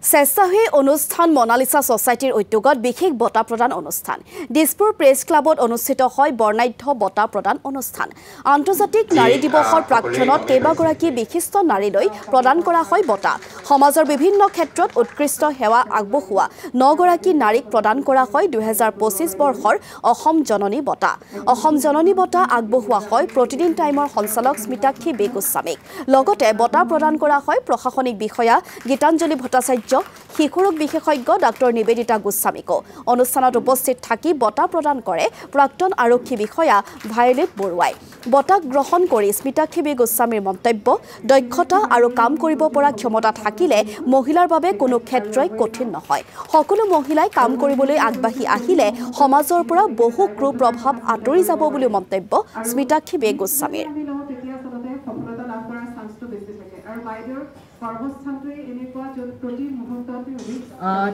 স্বেচ্ছাসেৱী অনুষ্ঠান মনালিসা সোসাইটিৰ উদ্যোগত বিশেষ বঁটা প্ৰদান অনুষ্ঠান দিছপুৰ প্ৰেছ ক্লাবত অনুষ্ঠিত হয় বৰ্ণাঢ্য বঁটা প্ৰদান অনুষ্ঠান আন্তৰ্জাতিক নাৰী দিৱসৰ প্ৰাক্ষণত কেইবাগৰাকী বিশিষ্ট নাৰীলৈ প্ৰদান কৰা হয় বঁটা সমাজৰ বিভিন্ন ক্ষেত্ৰত উৎকৃষ্ট সেৱা আগবঢ়োৱা 9 গৰাকী নাৰীক প্ৰদান কৰা হয় 2025 বৰ্ষৰ অসম জননী বঁটা আগবঢ়োৱা হয় প্ৰতিদিন টাইমৰ সঞ্চালক স্মিতাক্ষী বেগোস্বামীক লগতে বঁটা প্ৰদান কৰা হয় প্ৰশাসনিক বিষয়া গীতাঞ্জলি ভট্টাচাৰ্য শিশুৰোগ বিশেষজ্ঞ ডাক্তৰ নিবেদিতা গোস্বামীকো অনুষ্ঠানত উপস্থিত থাকি বঁটা প্ৰদান কৰে প্ৰাক্তন আৰক্ষী বিষয়া ভায়লেট বৰুৱাই বঁটা গ্ৰহণ কৰি স্মিতাক্ষী গোস্বামীৰ মন্তব্য দক্ষতা আৰু কাম কৰিব পৰা ক্ষমতা থাকিলে মহিলাৰ বাবে কোনো ক্ষেত্ৰই কঠিন নহয় সকলো মহিলাই কাম কৰিবলৈ আগবাঢ়ি আহিলে সমাজৰ পৰা বহু কুপ্ৰভাৱ আঁতৰি যাব বুলি মন্তব্য স্মিতাক্ষী গোস্বামীৰ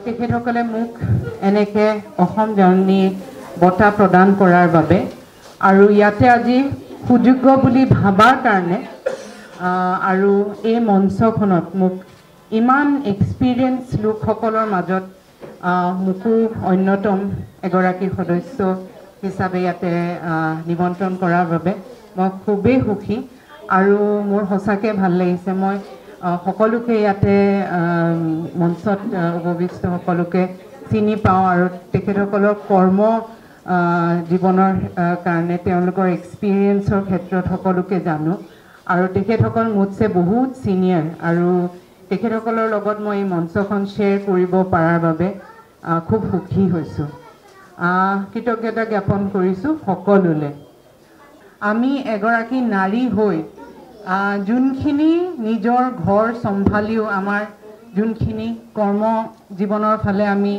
তেখেতসকলে মোক এনেকে অসম জননী বঁটা প্ৰদান কৰাৰ বাবে আৰু ইয়াতে আজি সুযোগ্য বুলি ভাবাৰ কাৰণে আৰু এই মঞ্চখনত মোক ইমান এক্সপিৰিয়েন্স লোকসকলৰ মাজত মুকু অন্যতম এগৰাকী সদস্য হিচাপে ইয়াতে নিমন্ত্ৰণ কৰাৰ বাবে মই খুবেই সুখী আৰু মোৰ সঁচাকৈ ভাল লাগিছে মই সকলোকে ইয়াতে মঞ্চত উপবিষ্ট সকলোকে চিনি পাওঁ আৰু তেখেতসকলৰ কৰ্ম জীৱনৰ কাৰণে তেওঁলোকৰ এক্সপিৰিয়েন্সৰ ক্ষেত্ৰত সকলোকে জানো আৰু তেখেতসকল মোতছে বহুত সিনিয়ৰ আৰু তেখেতসকলৰ লগত মই এই মঞ্চখন শ্বেয়াৰ কৰিব পৰাৰ বাবে খুব সুখী হৈছোঁ কৃতজ্ঞতা জ্ঞাপন কৰিছোঁ সকলোলৈ আমি এগৰাকী নাৰী হৈ যোনখিনি নিজৰ ঘৰ সম্ভালিও আমাৰ যোনখিনি কৰ্ম জীৱনৰ ফালে আমি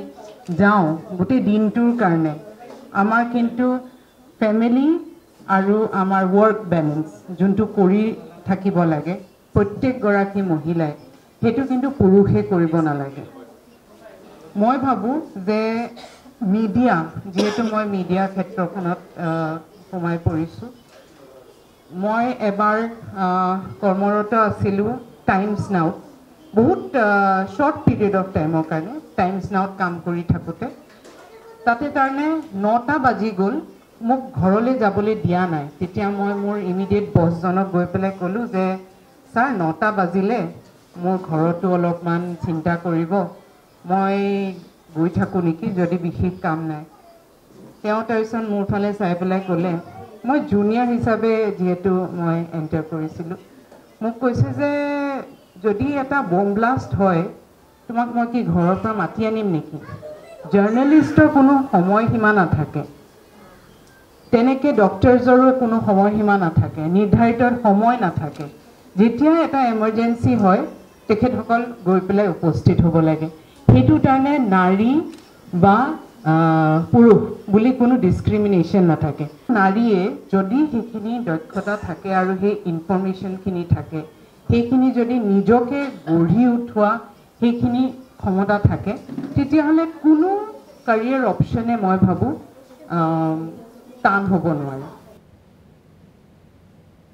যাওঁ গোটেই দিনটোৰ কাৰণে আমাৰ কিন্তু ফেমিলি আৰু আমাৰ ৱৰ্ক বেলেন্স যোনটো কৰি থাকিব লাগে প্ৰত্যেকগৰাকী মহিলাই সেইটো কিন্তু পুৰুষে কৰিব নালাগে মই ভাবোঁ যে মিডিয়া যেহেতু মই মিডিয়া ক্ষেত্ৰখনত সোমাই পৰিছোঁ মই এবাৰ কৰ্মৰত আছিলোঁ টাইমছ নাও বহুত শৰ্ট পিৰিয়ড অফ টাইমৰ কাৰণে টাইমছ নাওত কাম কৰি থাকোঁতে তাতে কাৰণে 9টা বাজি গ'ল মোক ঘৰলৈ যাবলৈ দিয়া নাই তেতিয়া মই মোৰ ইমিডিয়েট বছজনক গৈ পেলাই ক'লোঁ যে ছাৰ 9টা বাজিলে মোৰ ঘৰতো অলপমান চিন্তা কৰিব মই গৈ থাকোঁ নেকি যদি বিশেষ কাম নাই তেওঁ তাৰপিছত মোৰ ফালে চাই পেলাই ক'লে মই জুনিয়ৰ হিচাপে যেহেতু মই এণ্টাৰ কৰিছিলোঁ মোক কৈছে যে যদি এটা বম ব্লাষ্ট হয় তোমাক মই কি ঘৰৰ পৰা মাতি আনিম নেকি জাৰ্নেলিষ্টৰ কোনো সময়সীমা নাথাকে তেনেকৈ ডক্টৰছৰো কোনো সময়সীমা নাথাকে নিৰ্ধাৰিত সময় নাথাকে যেতিয়া এটা এমাৰ্জেঞ্চি হয় তেখেতসকল গৈ পেলাই উপস্থিত হ'ব লাগে সেইটো কাৰণে নাৰী বা পুৰুষ বুলি কোনো ডিছক্ৰিমিনেশ্যন নাথাকে নাৰীয়ে যদি সেইখিনি দক্ষতা থাকে আৰু সেই ইনফৰমেশ্যনখিনি থাকে সেইখিনি যদি নিজকে গঢ়ি উঠোৱা সেইখিনি ক্ষমতা থাকে তেতিয়াহ'লে কোনো কাৰিয়াৰ অপশ্যনে মই ভাবোঁ টান হ'ব নোৱাৰে